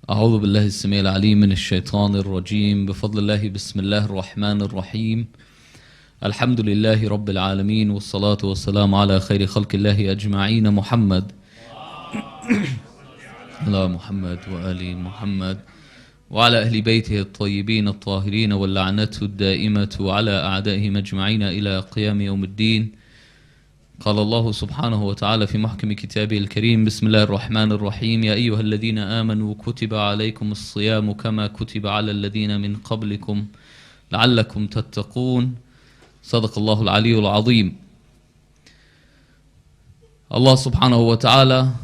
أعوذ بالله السميع العليم من الشيطان الرجيم بفضل الله بسم الله الرحمن الرحيم الحمد لله رب العالمين والصلاة والسلام على خير خلق الله أجمعين محمد على محمد وآل محمد وعلى أهل بيته الطيبين الطاهرين واللعنة الدائمة على أعدائهم أجمعين إلى قيام يوم الدين. قال الله سبحانه وتعالى في محكم كتابه الكريم بسم الله الرحمن الرحيم يا أيها الذين آمنوا كتب عليكم الصيام كما كتب على الذين من قبلكم لعلكم تتقون. صدق الله العلي العظيم. Allah subhanahu wa ta'ala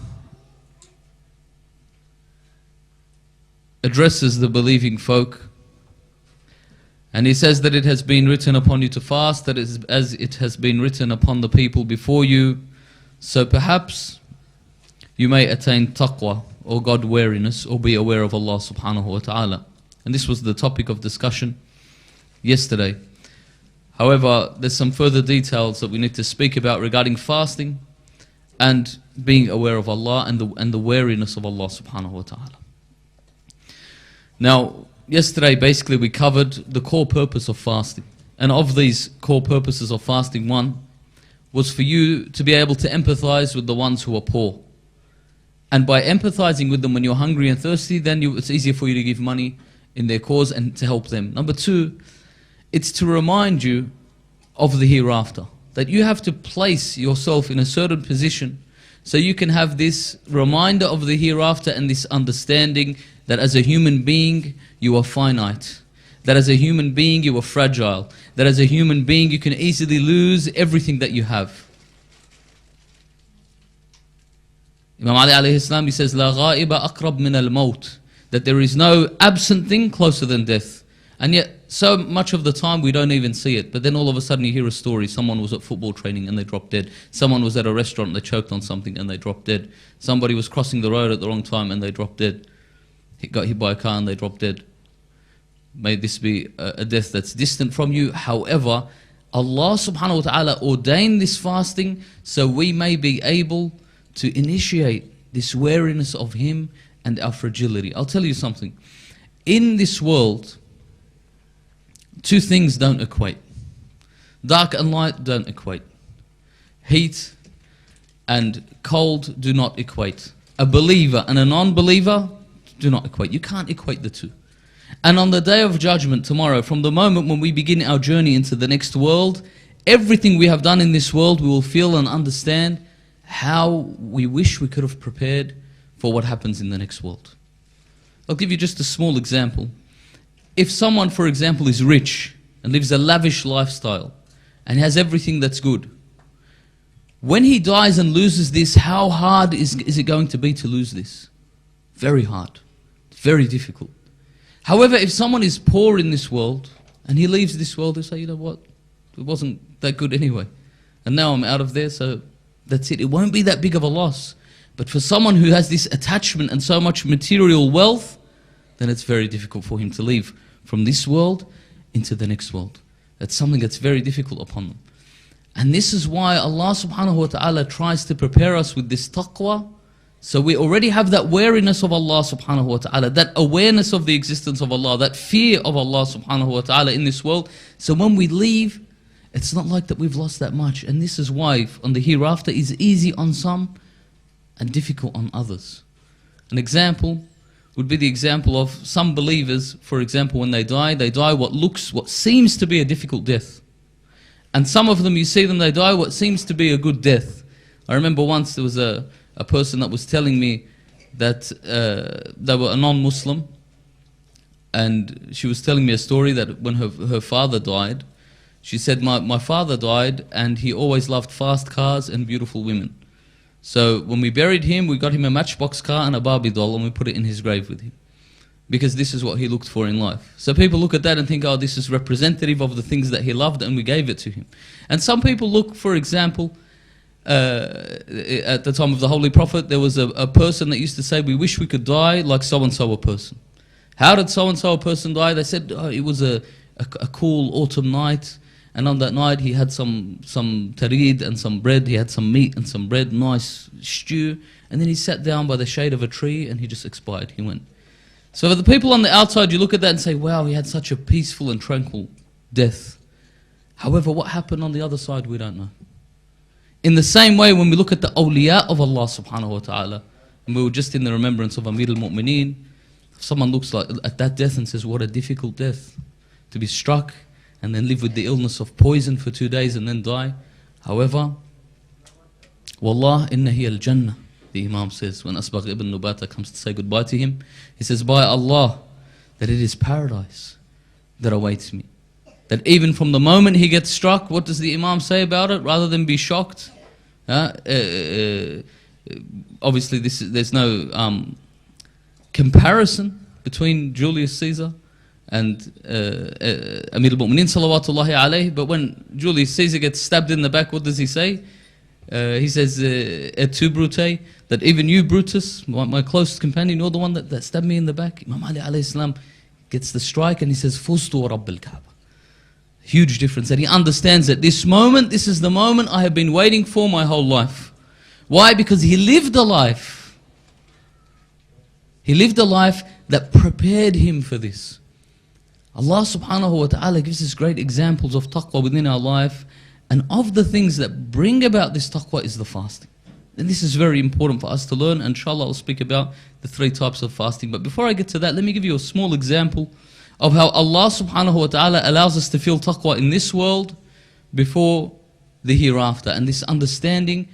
addresses the believing folk, and he says that it has been written upon you to fast, that is as it has been written upon the people before you, so perhaps you may attain taqwa or God wariness or be aware of Allah subhanahu wa ta'ala. And this was the topic of discussion yesterday. However, there's some further details that we need to speak about regarding fasting and being aware of Allah and the wariness of Allah subhanahu wa ta'ala. Now, yesterday basically we covered the core purpose of fasting. And of these core purposes of fasting, one was for you to be able to empathize with the ones who are poor. And by empathizing with them when you're hungry and thirsty, then it's easier for you to give money in their cause and to help them. Number two, it's to remind you of the hereafter. That you have to place yourself in a certain position so you can have this reminder of the hereafter and this understanding that as a human being you are finite, that as a human being you are fragile, that as a human being you can easily lose everything that you have. Imam Ali alayhi salam, he says, "La ghaiba aqrab min al-maut," that there is no absent thing closer than death. And yet so much of the time we don't even see it. But then all of a sudden you hear a story, someone was at football training and they dropped dead. Someone was at a restaurant and they choked on something and they dropped dead. Somebody was crossing the road at the wrong time and they dropped dead. He got hit by a car and they dropped dead. May this be a death that's distant from you. However, Allah subhanahu wa ta'ala ordained this fasting so we may be able to initiate this wariness of Him and our fragility. I'll tell you something. In this world, two things don't equate. Dark and light don't equate. Heat and cold do not equate. A believer and a non-believer do not equate. You can't equate the two. And on the day of judgment tomorrow, from the moment when we begin our journey into the next world, everything we have done in this world, we will feel and understand how we wish we could have prepared for what happens in the next world. I'll give you just a small example. If someone, for example, is rich and lives a lavish lifestyle and has everything that's good, when he dies and loses this, how hard is it going to be to lose this? Very hard. Very difficult. However, if someone is poor in this world and he leaves this world, they say, you know what, it wasn't that good anyway. And now I'm out of there, so that's it. It won't be that big of a loss. But for someone who has this attachment and so much material wealth, then it's very difficult for him to leave from this world into the next world. That's something that's very difficult upon them. And this is why Allah subhanahu wa ta'ala tries to prepare us with this taqwa. So we already have that wariness of Allah subhanahu wa ta'ala, that awareness of the existence of Allah, that fear of Allah subhanahu wa ta'ala in this world. So when we leave, it's not like that we've lost that much. And this is why on the hereafter is easy on some and difficult on others. An example would be the example of some believers, for example, when they die what seems to be a difficult death. And some of them, you see them, they die what seems to be a good death. I remember once there was a person that was telling me that they were a non-Muslim, and she was telling me a story that when her father died, she said, my father died and he always loved fast cars and beautiful women. So when we buried him, we got him a matchbox car and a Barbie doll and we put it in his grave with him. Because this is what he looked for in life. So people look at that and think, oh, this is representative of the things that he loved and we gave it to him. And some people look, for example, at the time of the Holy Prophet, there was a person that used to say, we wish we could die like so-and-so a person. How did so-and-so a person die? They said, oh, it was a cool autumn night. And on that night he had some tarid and some bread, he had some meat and some bread, nice stew, and then he sat down by the shade of a tree and he just expired, he went. So for the people on the outside, you look at that and say, wow, he had such a peaceful and tranquil death. However, what happened on the other side, we don't know. In the same way, when we look at the awliya of Allah subhanahu wa ta'ala, and we were just in the remembrance of Amir al-Mu'mineen, someone looks at that death and says, what a difficult death. To be struck and then live with the illness of poison for 2 days and then die. However, Wallah inna hiya al-jannah, the Imam says, when Asbagh ibn Nubata comes to say goodbye to him, he says, by Allah, that it is paradise that awaits me. That even from the moment he gets struck, what does the Imam say about it? Rather than be shocked, obviously there's no comparison between Julius Caesar and Amir al-Mu'mineen salawatullahi alayhi. But when Julius Caesar gets stabbed in the back, what does he say? He says, et tu Brute, that even you Brutus, my closest companion, you're the one that stabbed me in the back. Imam Ali alayhi salam gets the strike and he says, Fustu wa Rabbil Kaaba. Huge difference, that he understands that this moment, this is the moment I have been waiting for my whole life. Why? Because he lived a life. He lived a life that prepared him for this. Allah subhanahu wa ta'ala gives us great examples of taqwa within our life, and of the things that bring about this taqwa is the fasting. And this is very important for us to learn, and inshallah I'll speak about the 3 types of fasting. But before I get to that, let me give you a small example of how Allah subhanahu wa ta'ala allows us to feel taqwa in this world before the hereafter, and this understanding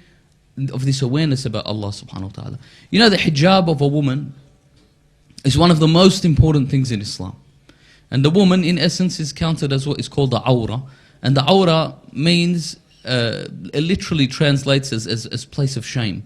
of this awareness about Allah subhanahu wa ta'ala. You know, the hijab of a woman is one of the most important things in Islam. And the woman in essence is counted as what is called the awra. And the awra means, it literally translates as place of shame.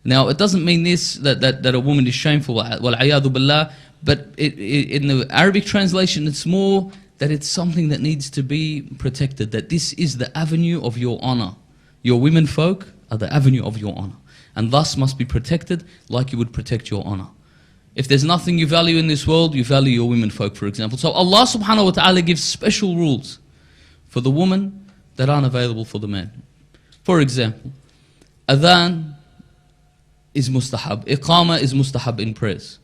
Now it doesn't mean this, that a woman is shameful, wal-'ayadu billah, but in the Arabic translation it's more that it's something that needs to be protected, that this is the avenue of your honor. Your women folk are the avenue of your honor, and thus must be protected like you would protect your honor. If there's nothing you value in this world, you value your women folk, for example. So Allah subhanahu wa ta'ala gives special rules for the woman that aren't available for the man. For example, adhan is mustahab, iqama is mustahab in prayers.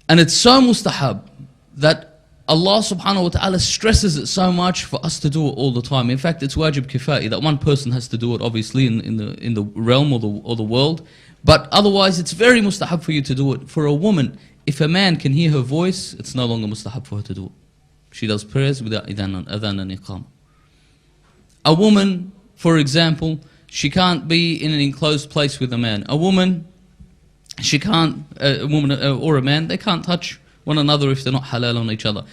And it's so mustahab that Allah subhanahu wa ta'ala stresses it so much for us to do it all the time. In fact, it's wajib kifai, that one person has to do it, obviously, in the realm or the world. But otherwise, it's very mustahab for you to do it. For a woman, if a man can hear her voice, it's no longer mustahab for her to do it. She does prayers without adhan and iqama. A woman, for example, she can't be in an enclosed place with a man. A woman, she can't, a woman or a man, they can't touch one another if they're not halal on each other.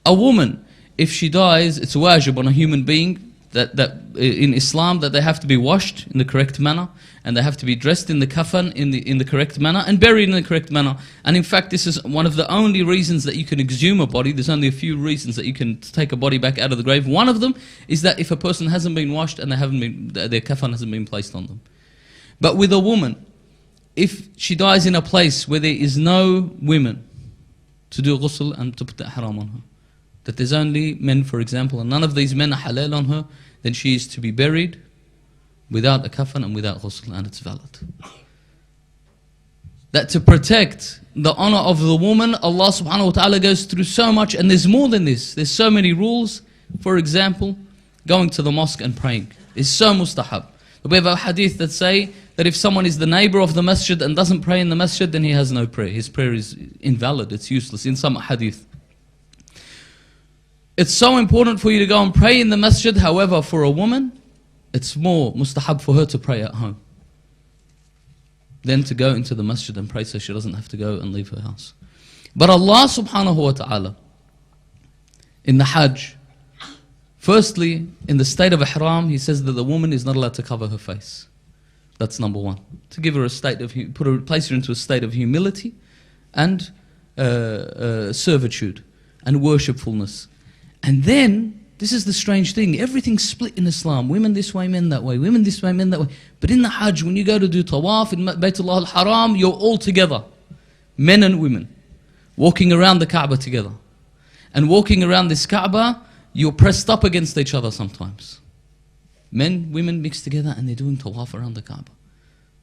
A woman, if she dies, it's wajib on a human being that in Islam that they have to be washed in the correct manner, and they have to be dressed in the kafan in the correct manner, and buried in the correct manner. And in fact, this is one of the only reasons that you can exhume a body. There's only a few reasons that you can take a body back out of the grave. One of them is that if a person hasn't been washed and their kafan hasn't been placed on them. But with a woman, if she dies in a place where there is no women to do ghusl and to put the ihram on her, that there's only men, for example, and none of these men are halal on her, then she is to be buried without a kafan and without ghusl, and it's valid. That to protect the honor of the woman, Allah subhanahu wa ta'ala goes through so much, and there's more than this. There's so many rules. For example, going to the mosque and praying is so mustahab. We have a hadith that say that if someone is the neighbor of the masjid and doesn't pray in the masjid, then he has no prayer. His prayer is invalid, it's useless, in some hadith. It's so important for you to go and pray in the masjid. However, for a woman, it's more mustahab for her to pray at home than to go into the masjid and pray, so she doesn't have to go and leave her house. But Allah subhanahu wa ta'ala, in the Hajj, firstly, in the state of ihram, He says that the woman is not allowed to cover her face. That's number one. To give her a state of, place her into a state of humility and servitude and worshipfulness. And then, this is the strange thing, everything's split in Islam. Women this way, men that way. Women this way, men that way. But in the Hajj, when you go to do tawaf in Baytullah al-Haram, you're all together. Men and women. Walking around the Kaaba together. And walking around this Kaaba, you're pressed up against each other sometimes. Men, women mixed together, and they're doing tawaf around the Kaaba.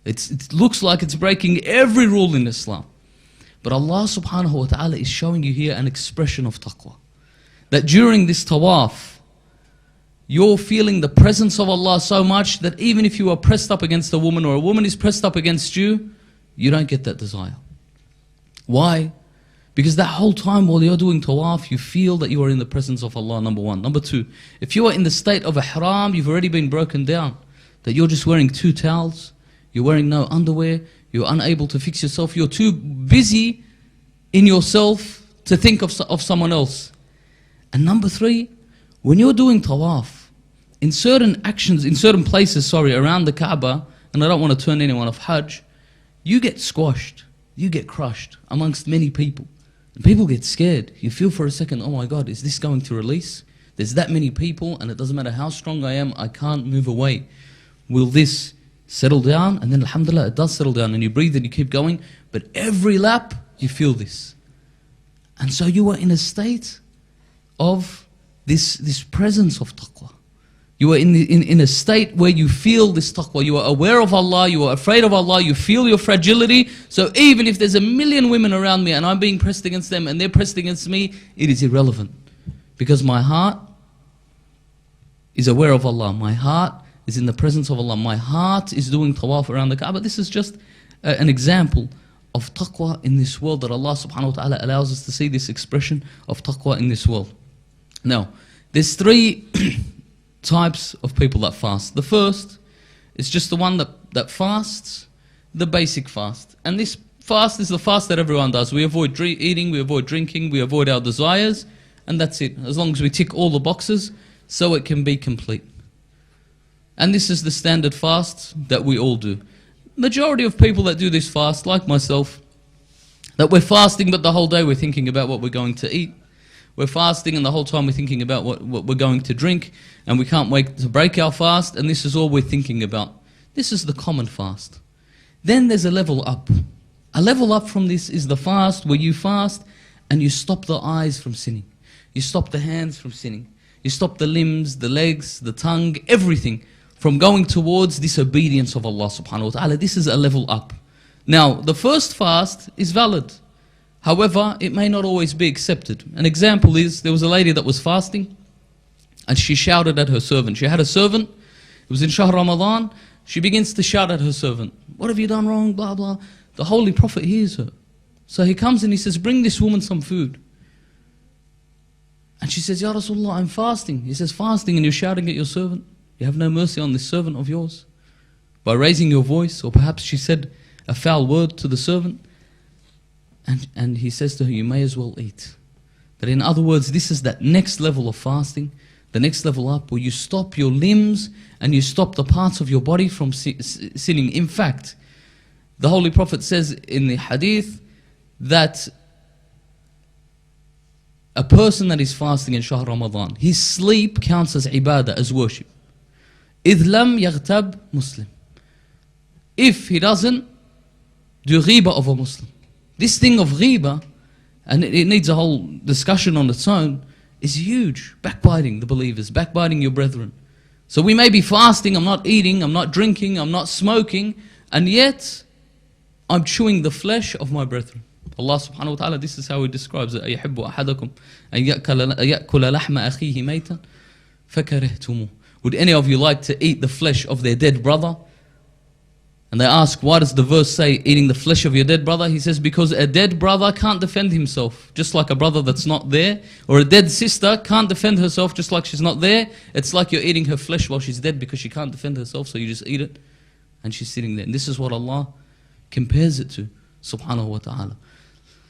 It looks like it's breaking every rule in Islam. But Allah subhanahu wa ta'ala is showing you here an expression of taqwa. That during this tawaf, you're feeling the presence of Allah so much that even if you are pressed up against a woman or a woman is pressed up against you, you don't get that desire. Why? Because that whole time while you're doing tawaf, you feel that you are in the presence of Allah, number one. Number two, if you are in the state of ihram, you've already been broken down. That you're just wearing 2 towels, you're wearing no underwear, you're unable to fix yourself, you're too busy in yourself to think of someone else. And number 3, when you're doing tawaf, in certain actions, in certain places, around the Kaaba, and I don't want to turn anyone off Hajj, you get squashed, you get crushed amongst many people. And people get scared. You feel for a second, oh my God, is this going to release? There's that many people and it doesn't matter how strong I am, I can't move away. Will this settle down? And then alhamdulillah, it does settle down and you breathe and you keep going. But every lap, you feel this. And so you are in a state of this presence of taqwa. You are in a state where you feel this taqwa. You are aware of Allah, you are afraid of Allah, you feel your fragility. So even if there's a million women around me and I'm being pressed against them and they're pressed against me, it is irrelevant. Because my heart is aware of Allah. My heart is in the presence of Allah. My heart is doing tawaf around the Kaaba. This is just an example of taqwa in this world, that Allah subhanahu wa ta'ala allows us to see this expression of taqwa in this world. Now, there's 3 types of people that fast. The first is just the one that fasts, the basic fast. And this fast is the fast that everyone does. We avoid eating, we avoid drinking, we avoid our desires, and that's it. As long as we tick all the boxes, so it can be complete. And this is the standard fast that we all do. Majority of people that do this fast, like myself, that we're fasting but the whole day we're thinking about what we're going to eat. We're fasting and the whole time we're thinking about what we're going to drink, and we can't wait to break our fast, and this is all we're thinking about. This is the common fast. Then there's a level up. A level up from this is the fast where you fast and you stop the eyes from sinning. You stop the hands from sinning. You stop the limbs, the legs, the tongue, everything from going towards disobedience of Allah subhanahu wa ta'ala. This is a level up. Now, the first fast is valid. However, it may not always be accepted. An example is, there was a lady that was fasting and she shouted at her servant. She had a servant, it was in Shahr Ramadan, she begins to shout at her servant. What have you done wrong, blah, blah. The Holy Prophet hears her. So he comes and he says, bring this woman some food. And she says, Ya Rasulullah, I'm fasting. He says, fasting and you're shouting at your servant? You have no mercy on this servant of yours? By raising your voice, or perhaps she said a foul word to the servant. And he says to her, you may as well eat. But in other words, this is that next level of fasting, the next level up, where you stop your limbs and you stop the parts of your body from sinning. In fact, the Holy Prophet says in the hadith that a person that is fasting in Shahr Ramadan, his sleep counts as ibadah, as worship. إِذْ لَمْ يَغْتَبْ Muslim. If he doesn't do ghiba of a Muslim. This thing of ghiba, and it needs a whole discussion on its own, is huge. Backbiting the believers, backbiting your brethren. So we may be fasting, I'm not eating, I'm not drinking, I'm not smoking, and yet I'm chewing the flesh of my brethren. Allah subhanahu wa ta'ala, this is how He describes it. أَيَحِبُّ أَحَدَكُمْ أَن يَأْكُلَ لَحْمَ أَخِيهِ مَيْتًا فَكَرِهْتُمُوهُ. Would any of you like to eat the flesh of their dead brother? And they ask, why does the verse say eating the flesh of your dead brother? He says, because a dead brother can't defend himself, just like a brother that's not there. Or a dead sister can't defend herself just like she's not there. It's like you're eating her flesh while she's dead because she can't defend herself, so you just eat it and she's sitting there. And this is what Allah compares it to, subhanahu wa ta'ala.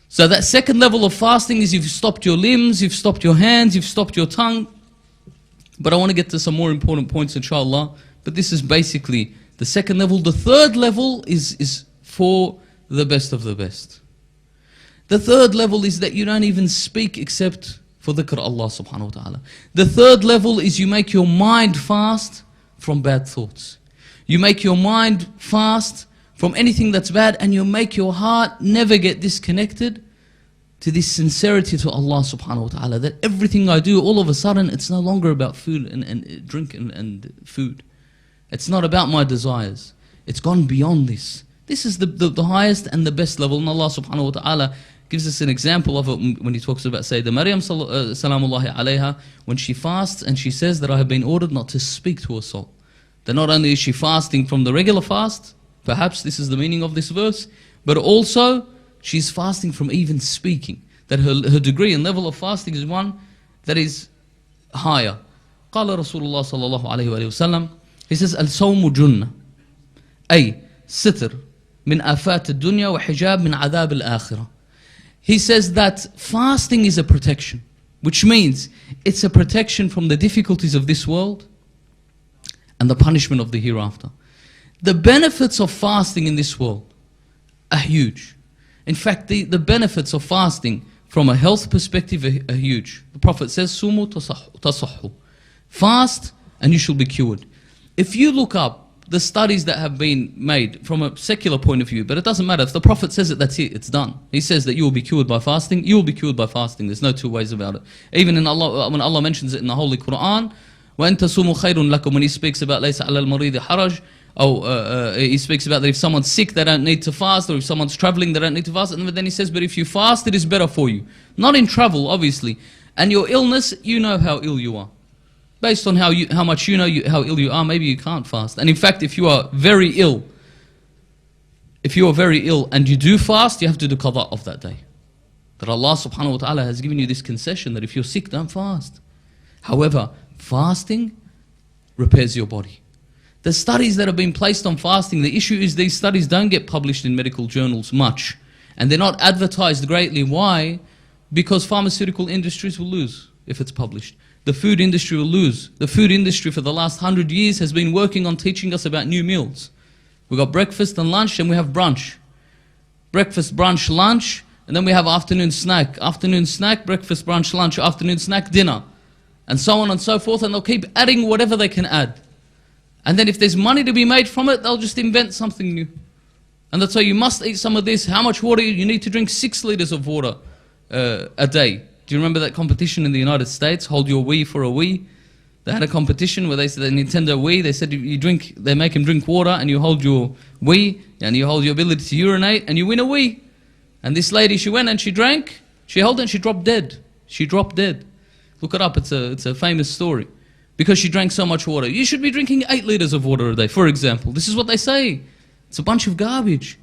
So that second level of fasting is you've stopped your limbs, you've stopped your hands, you've stopped your tongue. But I want to get to some more important points, inshallah. But this is basically the second level. The third level is for the best of the best. The third level is that you don't even speak except for dhikr Allah subhanahu wa ta'ala. The third level is you make your mind fast from bad thoughts. You make your mind fast from anything that's bad, and you make your heart never get disconnected to this sincerity to Allah subhanahu wa ta'ala. That everything I do, all of a sudden, it's no longer about food and drink and food. It's not about my desires. It's gone beyond this. This is the highest and the best level. And Allah subhanahu wa ta'ala gives us an example of it when He talks about Sayyidina Maryam salamullahi alayha, when she fasts and she says that I have been ordered not to speak to a soul. That not only is she fasting from the regular fast, perhaps this is the meaning of this verse, but also she's fasting from even speaking. That her degree and level of fasting is one that is higher. قال رسول الله صلى الله عليه وآله وسلم, he says, الصوم جنة أي ستر من آفات الدنيا وحجاب من عذاب الآخرة. He says that fasting is a protection, which means it's a protection from the difficulties of this world and the punishment of the hereafter. The benefits of fasting in this world are huge. In fact, the benefits of fasting from a health perspective are huge. The Prophet says, Sumu tasahhu. Fast and you shall be cured. If you look up the studies that have been made from a secular point of view, but it doesn't matter. If the Prophet says it, that's it, it's done. He says that you will be cured by fasting, you will be cured by fasting. There's no two ways about it. Even in Allah, when Allah mentions it in the Holy Quran, وَأَن تَصُومُوا خَيْرٌ لَكُمْ, when He speaks about لَيْسَ عَلَى الْمَرِيضِ حَرَجٌ, He speaks about that if someone's sick, they don't need to fast, or if someone's traveling, they don't need to fast. And then He says, but if you fast, it is better for you. Not in travel, obviously. And your illness, you know how ill you are. Based on how much you know how ill you are, maybe you can't fast. And in fact, if you are very ill, and you do fast, you have to do qada of that day. That Allah subhanahu wa ta'ala has given you this concession that if you're sick, don't fast. However, fasting repairs your body. The studies that have been placed on fasting, the issue is these studies don't get published in medical journals much. And they're not advertised greatly. Why? Because pharmaceutical industries will lose if it's published. The food industry will lose. The food industry for the last 100 years has been working on teaching us about new meals. We've got breakfast and lunch, and we have brunch. Breakfast, brunch, lunch, and then we have afternoon snack. Afternoon snack, breakfast, brunch, lunch, afternoon snack, dinner. And so on and so forth, and they'll keep adding whatever they can add. And then if there's money to be made from it, they'll just invent something new. And they'll say, you must eat some of this. How much water? You need to drink 6 liters of water a day. Do you remember that competition in the United States? Hold your Wii for a Wii. They had a competition where they said the Nintendo Wii, they said they make him drink water and you hold your Wii and you hold your ability to urinate and you win a Wii. And this lady, she went and she drank, she held it and she dropped dead. She dropped dead. Look it up, it's a famous story. Because she drank so much water. You should be drinking 8 liters of water a day, for example. This is what they say. It's a bunch of garbage.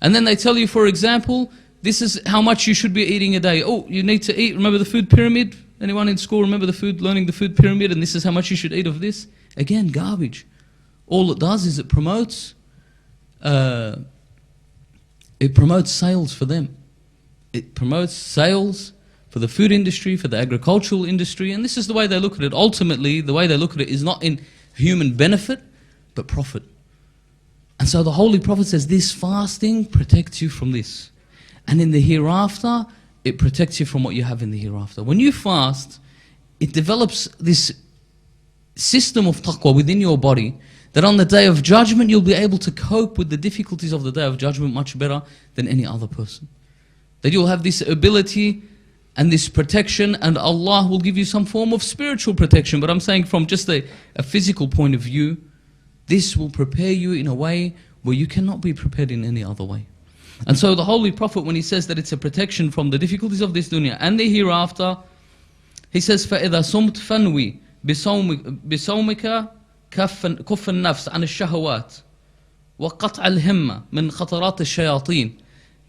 And then they tell you, for example, this is how much you should be eating a day. Oh, you need to eat, remember the food pyramid? Anyone in school remember learning the food pyramid, and this is how much you should eat of this? Again, garbage. All it does is it promotes sales for them. It promotes sales for the food industry, for the agricultural industry, and this is the way they look at it. Ultimately, the way they look at it is not in human benefit, but profit. And so the Holy Prophet says this fasting protects you from this. And in the hereafter, it protects you from what you have in the hereafter. When you fast, it develops this system of taqwa within your body that on the Day of Judgment, you'll be able to cope with the difficulties of the Day of Judgment much better than any other person. That you'll have this ability and this protection, and Allah will give you some form of spiritual protection. But I'm saying from just a physical point of view, this will prepare you in a way where you cannot be prepared in any other way. And so the Holy Prophet, when he says that it's a protection from the difficulties of this dunya and the hereafter, he says, فَإِذَا صُمْتْ فَنْوِي بِصَوْمِكَ كَفَّ النَّفْسِ عَنِ الشَّهَوَاتِ وَقَطْعَ الْهِمَّةِ مِنْ خَطَرَاتِ الشَّيَاطِينِ.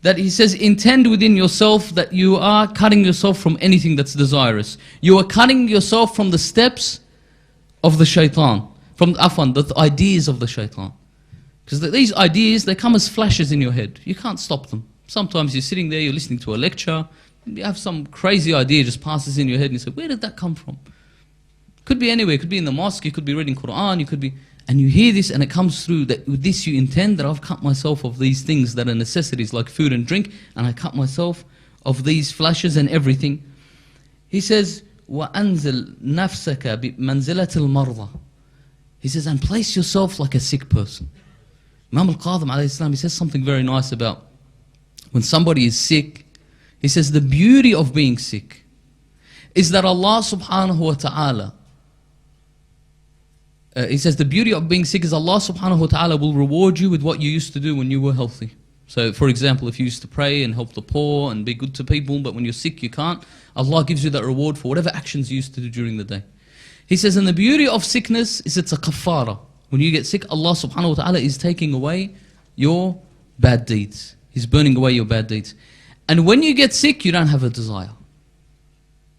That he says, intend within yourself that you are cutting yourself from anything that's desirous. You are cutting yourself from the steps of the shaitan, from the ideas of the shaitan. Because these ideas, they come as flashes in your head. You can't stop them. Sometimes you're sitting there, you're listening to a lecture, you have some crazy idea just passes in your head and you say, where did that come from? Could be anywhere, it could be in the mosque, you could be reading Quran, you could be... And you hear this and it comes through that with this you intend that I've cut myself of these things that are necessities like food and drink, and I cut myself of these flashes and everything. He says, وَأَنزِلْ نَفْسَكَ بِمَنْزِلَةِ الْمَرْضَى. He says, and place yourself like a sick person. Imam al-Qadhim alayhi salam, he says something very nice about when somebody is sick. He says the beauty of being sick is that Allah subhanahu wa ta'ala he says, the beauty of being sick is Allah subhanahu wa ta'ala will reward you with what you used to do when you were healthy. So for example, if you used to pray and help the poor and be good to people, but when you're sick you can't, Allah gives you that reward for whatever actions you used to do during the day. He says, and the beauty of sickness is it's a kafara. When you get sick, Allah subhanahu wa ta'ala is taking away your bad deeds. He's burning away your bad deeds. And when you get sick, you don't have a desire.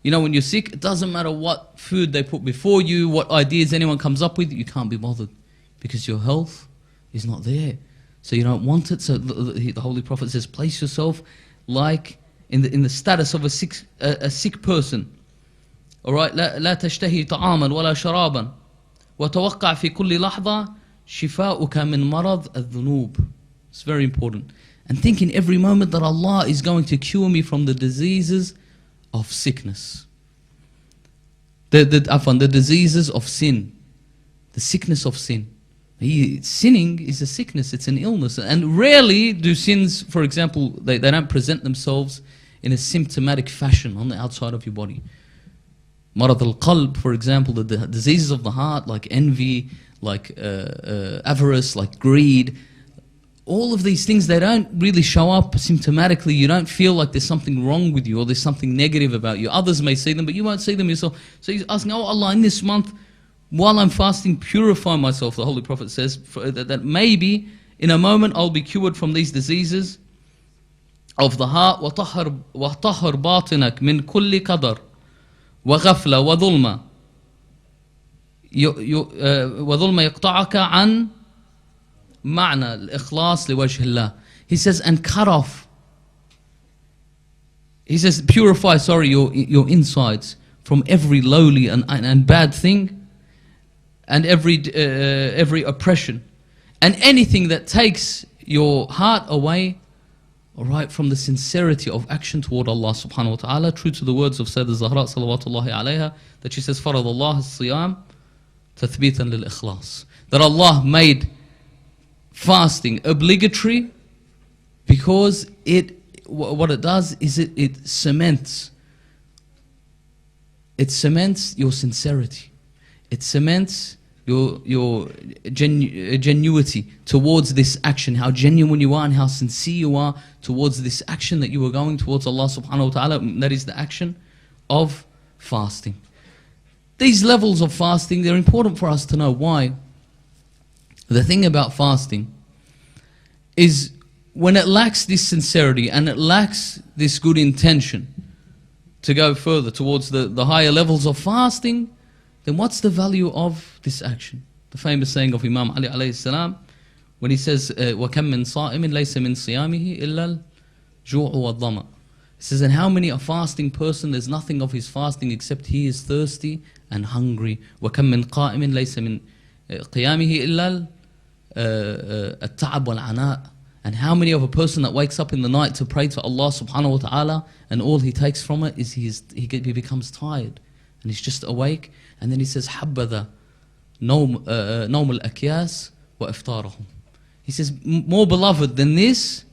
You know, when you're sick, it doesn't matter what food they put before you, what ideas anyone comes up with, you can't be bothered. Because your health is not there. So you don't want it. So the Holy Prophet says, place yourself like in the status of a sick person. Alright, لا تشتهي طعاما ولا شرابا وتوقع في كل لحظة شفاؤك من مرض الذنوب. It's very important. And think in every moment that Allah is going to cure me from the diseases of sickness. The diseases of sin. The sickness of sin. Sinning is a sickness, it's an illness. And rarely do sins, for example, they don't present themselves in a symptomatic fashion on the outside of your body. Marad al-qalb, for example, the diseases of the heart, like envy, like avarice, like greed. All of these things, they don't really show up symptomatically. You don't feel like there's something wrong with you or there's something negative about you. Others may see them, but you won't see them yourself. So he's asking, oh Allah, in this month, while I'm fasting, purify myself. The Holy Prophet says that maybe in a moment I'll be cured from these diseases of the heart. وَطَهَّرْ بَاطِنَكَ مِنْ كُلِّ قَدَرٍ وَغَفْلَةٍ وَظُلْمَ يَقْطَعَكَ عَنْ معنى الإخلاص لوجه الله. He says, and cut off. He says, purify, your insides from every lowly and bad thing and every oppression and anything that takes your heart away, alright, from the sincerity of action toward Allah subhanahu wa ta'ala, true to the words of Sayyidah Zahra salawatullahi alayha, that she says, فرض الله الصيام تثبيتا للإخلاص. That Allah made fasting obligatory because what it does is it cements your sincerity. It cements your genuity towards this action, how genuine you are and how sincere you are towards this action that you are going towards Allah subhanahu wa ta'ala. That is the action of fasting. These levels of fasting, they're important for us to know. Why? The thing about fasting is when it lacks this sincerity and it lacks this good intention to go further towards the higher levels of fasting, then what's the value of this action? The famous saying of Imam Ali alayhi salam, when he says, وَكَمْ مِنْ صَائِمٍ لَيْسَ مِنْ صِيَامِهِ إِلَّا الْجُوعُ وَالظَّمَأُ. He says, and how many a fasting person, there's nothing of his fasting except he is thirsty and hungry. وَكَمْ مِنْ قَائِمٍ لَيْسَ مِنْ قِيَامِهِ إِلَّا التَّعَبُ وَالْعَنَاءُ. And how many of a person that wakes up in the night to pray to Allah subhanahu wa ta'ala and all he takes from it is he becomes tired and he's just awake. And then he says, حَبَّذَا نَوْمُ الْأَكْيَاسِ وَإِفْطَارَهُم. He says, more beloved than this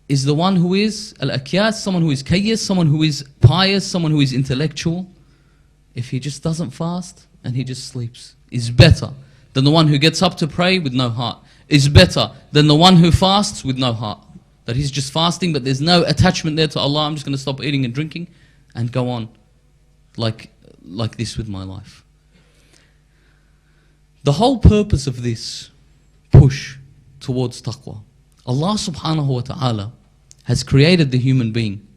is the one who is al-akyas, someone who is kayyas, someone who is pious, someone who is intellectual. If he just doesn't fast and he just sleeps, is better than the one who gets up to pray with no heart. Is better than the one who fasts with no heart. That he's just fasting but there's no attachment there to Allah. I'm just going to stop eating and drinking and go on like this with my life. The whole purpose of this push towards taqwa, Allah subhanahu wa ta'ala has created the human being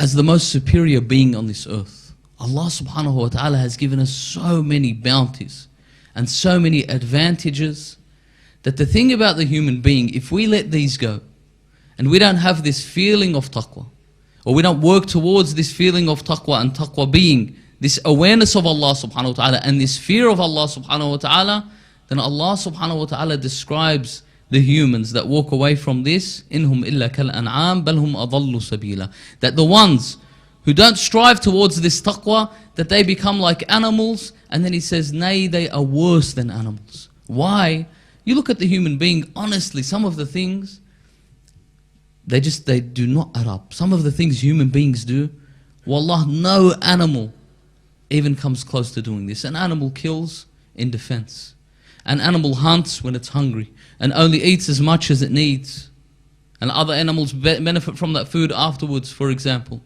as the most superior being on this earth. Allah subhanahu wa ta'ala has given us so many bounties and so many advantages that the thing about the human being, if we let these go and we don't have this feeling of taqwa, or we don't work towards this feeling of taqwa, and taqwa being this awareness of Allah subhanahu wa ta'ala and this fear of Allah subhanahu wa ta'ala, then Allah subhanahu wa ta'ala describes the humans that walk away from this, إِنْهُمْ إِلَّا كَالْأَنْعَامِ بَلْ هُمْ أَضَلُّ سَبِيلًا. That the ones who don't strive towards this taqwa, that they become like animals, and then he says, nay, they are worse than animals. Why? You look at the human being, honestly, some of the things, they do not add up. Some of the things human beings do, wallah, no animal even comes close to doing this. An animal kills in defense. An animal hunts when it's hungry and only eats as much as it needs. And other animals benefit from that food afterwards, for example.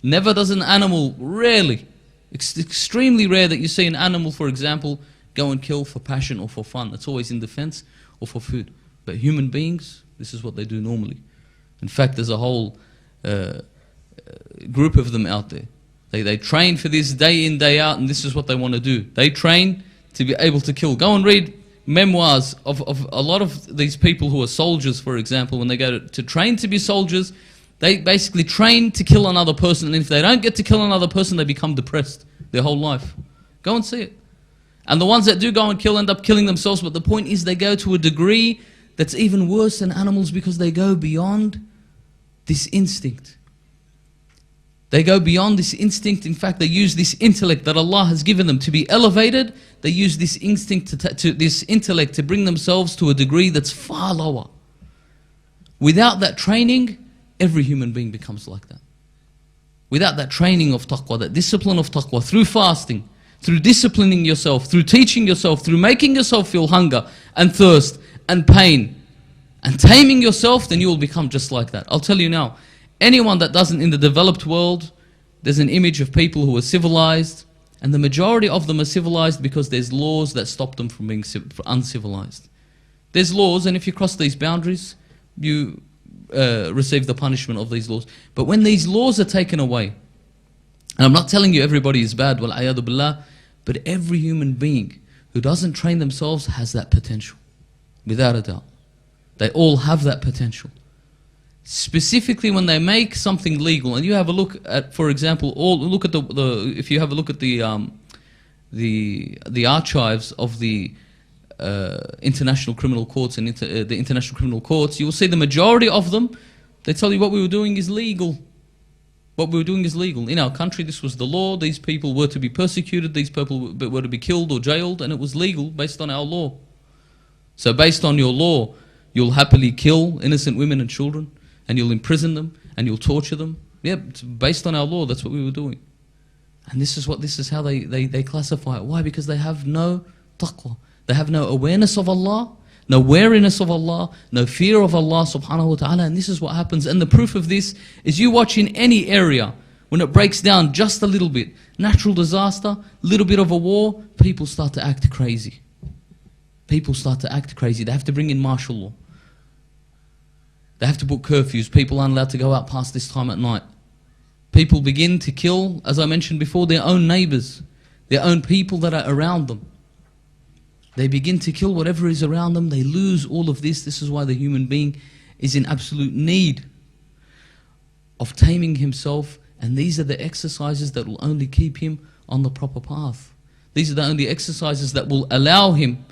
Never does an animal, rarely, it's extremely rare that you see an animal, for example, go and kill for passion or for fun. It's always in defense or for food. But human beings, this is what they do normally. In fact, there's a whole group of them out there. They train for this day in, day out, and this is what they want to do. They train to be able to kill. Go and read memoirs of a lot of these people who are soldiers, for example. When they go to train to be soldiers, they basically train to kill another person, and if they don't get to kill another person, they become depressed their whole life. Go and see it. And the ones that do go and kill end up killing themselves, but the point is they go to a degree that's even worse than animals because they go beyond this instinct. They go beyond this instinct. In fact, they use this intellect that Allah has given them to be elevated. They use this instinct, this intellect to bring themselves to a degree that's far lower. Without that training, every human being becomes like that. Without that training of taqwa, that discipline of taqwa, through fasting, through disciplining yourself, through teaching yourself, through making yourself feel hunger and thirst and pain, and taming yourself, then you will become just like that. I'll tell you now, anyone that doesn't, in the developed world, there's an image of people who are civilized, and the majority of them are civilized because there's laws that stop them from being uncivilized. There's laws, and if you cross these boundaries, you receive the punishment of these laws. But when these laws are taken away, and I'm not telling you everybody is bad, wal-'ayadu billah, but every human being who doesn't train themselves has that potential, without a doubt. They all have that potential. Specifically when they make something legal, and you have a look at, for example, look at if you have a look at the archives of the international criminal courts and the international criminal courts, you will see the majority of them, they tell you what we were doing is legal. What we were doing is legal. In our country, this was the law. These people were to be persecuted. These people were to be killed or jailed, and it was legal based on our law. So based on your law, you'll happily kill innocent women and children, and you'll imprison them, and you'll torture them. Yeah, based on our law, that's what we were doing. And this is how they classify it. Why? Because they have no taqwa. They have no awareness of Allah, no wariness of Allah, no fear of Allah subhanahu wa ta'ala, and this is what happens. And the proof of this is you watch in any area, when it breaks down just a little bit, natural disaster, little bit of a war, people start to act crazy. People start to act crazy. They have to bring in martial law. They have to put curfews. People aren't allowed to go out past this time at night. People begin to kill, as I mentioned before, their own neighbors, their own people that are around them. They begin to kill whatever is around them. They lose all of this. This is why the human being is in absolute need of taming himself. And these are the exercises that will only keep him on the proper path. These are the only exercises that will allow him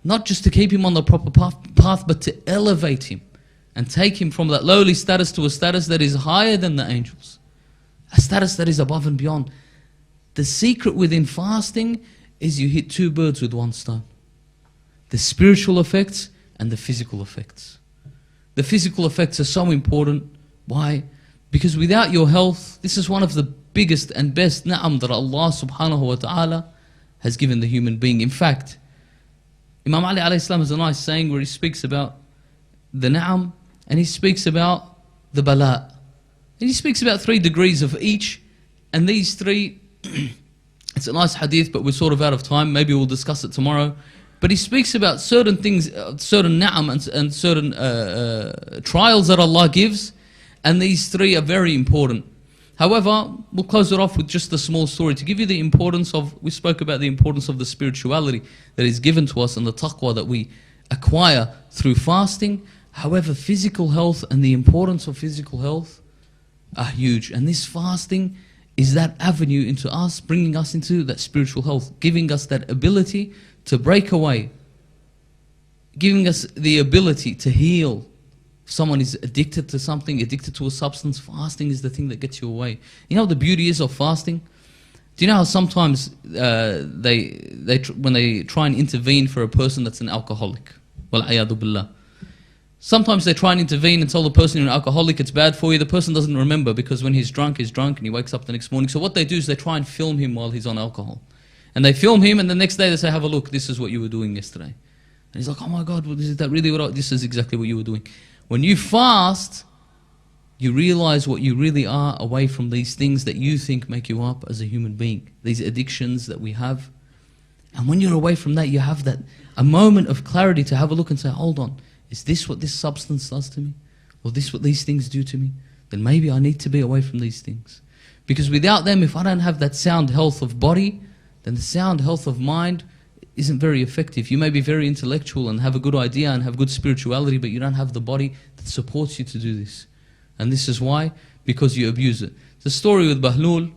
not just to keep him on the proper path, but to elevate him and take him from that lowly status to a status that is higher than the angels. A status that is above and beyond. The secret within fasting is you hit two birds with one stone. The spiritual effects and the physical effects. The physical effects are so important. Why? Because without your health, this is one of the biggest and best na'am that Allah subhanahu wa ta'ala has given the human being. In fact, Imam Ali alayhi salam has a nice saying where he speaks about the na'am and he speaks about the bala. And he speaks about 3 degrees of each, and these 3, it's a nice hadith, but we're sort of out of time. Maybe we'll discuss it tomorrow. But he speaks about certain things, certain na'am and certain trials that Allah gives, and these 3 are very important. However, we'll close it off with just a small story to give you the importance of, we spoke about the importance of the spirituality that is given to us and the taqwa that we acquire through fasting. However, physical health and the importance of physical health are huge. And this fasting is that avenue into us, bringing us into that spiritual health, giving us that ability to break away, giving us the ability to heal. If someone is addicted to something, addicted to a substance, fasting is the thing that gets you away. You know what the beauty is of fasting? Do you know how sometimes when they try and intervene for a person that's an alcoholic? Wal-'ayadu billah. Sometimes they try and intervene and tell the person you're an alcoholic, it's bad for you. The person doesn't remember because when he's drunk and he wakes up the next morning. So what they do is they try and film him while he's on alcohol. And they film him and the next day they say, have a look, this is what you were doing yesterday. And he's like, oh my God, is that really what this is exactly what you were doing. When you fast, you realize what you really are away from these things that you think make you up as a human being. These addictions that we have. And when you're away from that, you have a moment of clarity to have a look and say, hold on, is this what this substance does to me? Or this what these things do to me? Then maybe I need to be away from these things. Because without them, if I don't have that sound health of body, then the sound health of mind isn't very effective. You may be very intellectual and have a good idea and have good spirituality, but you don't have the body that supports you to do this. And this is why? Because you abuse it. The story with Bahlul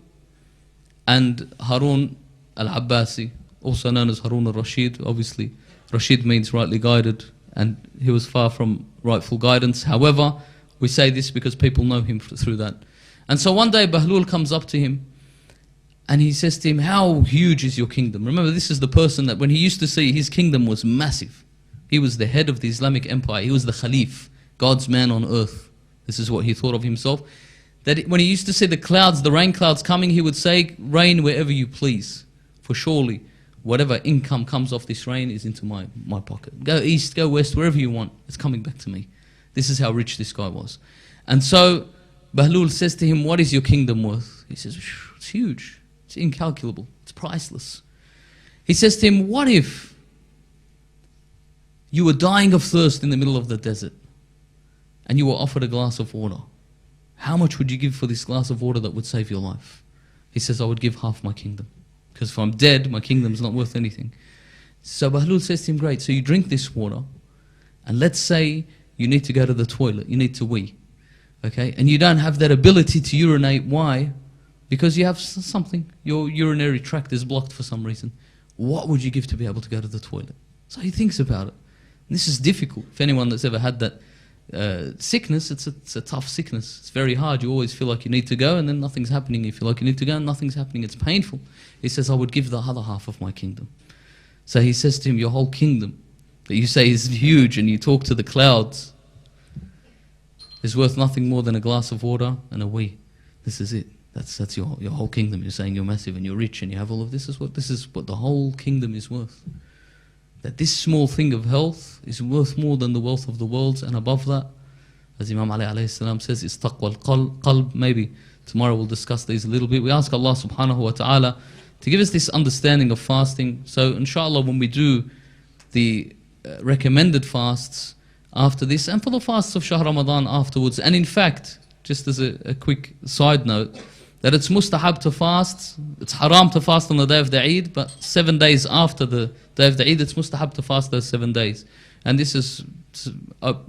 and Harun al-Abbasi, also known as Harun al-Rashid. Obviously, Rashid means rightly guided, and he was far from rightful guidance. However, we say this because people know him through that. And so one day Bahlul comes up to him and he says to him, how huge is your kingdom? Remember, this is the person that when he used to see his kingdom was massive. He was the head of the Islamic empire. He was the Khalif, God's man on earth. This is what he thought of himself. That when he used to see the clouds, the rain clouds coming, he would say, rain wherever you please. For surely, whatever income comes off this rain is into my pocket. Go east, go west, wherever you want, it's coming back to me. This is how rich this guy was. And so Bahlul says to him, what is your kingdom worth? He says, it's huge, it's incalculable, it's priceless. He says to him, what if you were dying of thirst in the middle of the desert and you were offered a glass of water? How much would you give for this glass of water that would save your life? He says, I would give half my kingdom. Because if I'm dead, my kingdom's not worth anything. So Bahlul says to him, great, so you drink this water, and let's say you need to go to the toilet, you need to wee, okay? And you don't have that ability to urinate. Why? Because you have something, your urinary tract is blocked for some reason. What would you give to be able to go to the toilet? So he thinks about it. And this is difficult. For anyone that's ever had that sickness, it's a tough sickness. It's very hard. You always feel like you need to go and then nothing's happening. You feel like you need to go and nothing's happening. It's painful. He says, I would give the other half of my kingdom. So he says to him, your whole kingdom that you say is huge and you talk to the clouds is worth nothing more than a glass of water and a wee. This is it. That's your whole kingdom. You're saying you're massive and you're rich and you have all of this. This is what the whole kingdom is worth. That this small thing of health is worth more than the wealth of the worlds, and above that, as Imam Ali alayhi salam says, is taqwa al-qalb. Maybe tomorrow we'll discuss these a little bit. We ask Allah subhanahu wa ta'ala to give us this understanding of fasting. So inshallah, when we do the recommended fasts after this, and for the fasts of Shahr Ramadan afterwards, and in fact, just as a quick side note, that it's mustahab to fast, it's haram to fast on the day of the Eid, but 7 days after the day of the Eid, it's mustahab to fast those 7 days. And this is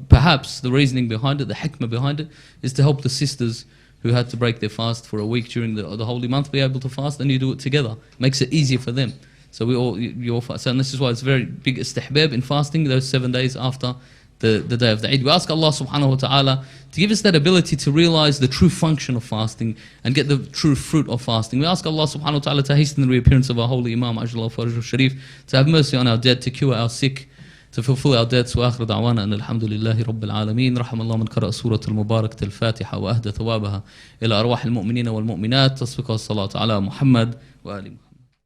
perhaps the reasoning behind it, the hikmah behind it, is to help the sisters who had to break their fast for a week during the holy month be able to fast, and you do it together. It makes it easier for them. So you all fast. And this is why it's very big istihbab in fasting those 7 days after the day of the Eid. We ask Allah subhanahu wa ta'ala to give us that ability to realize the true function of fasting and get the true fruit of fasting. We ask Allah subhanahu wa ta'ala to hasten the reappearance of our holy Imam Ajal Faraj al-Sharif, to have mercy on our dead, to cure our sick, to fulfill our debts. وآخر دعوانا أن الحمد لله رب العالمين. رحم الله من قرأ سورة المباركة الفاتحة وأهدى ثوابها إلى أرواح المؤمنين والمؤمنات. تصفق الصلاة على محمد وآل محمد.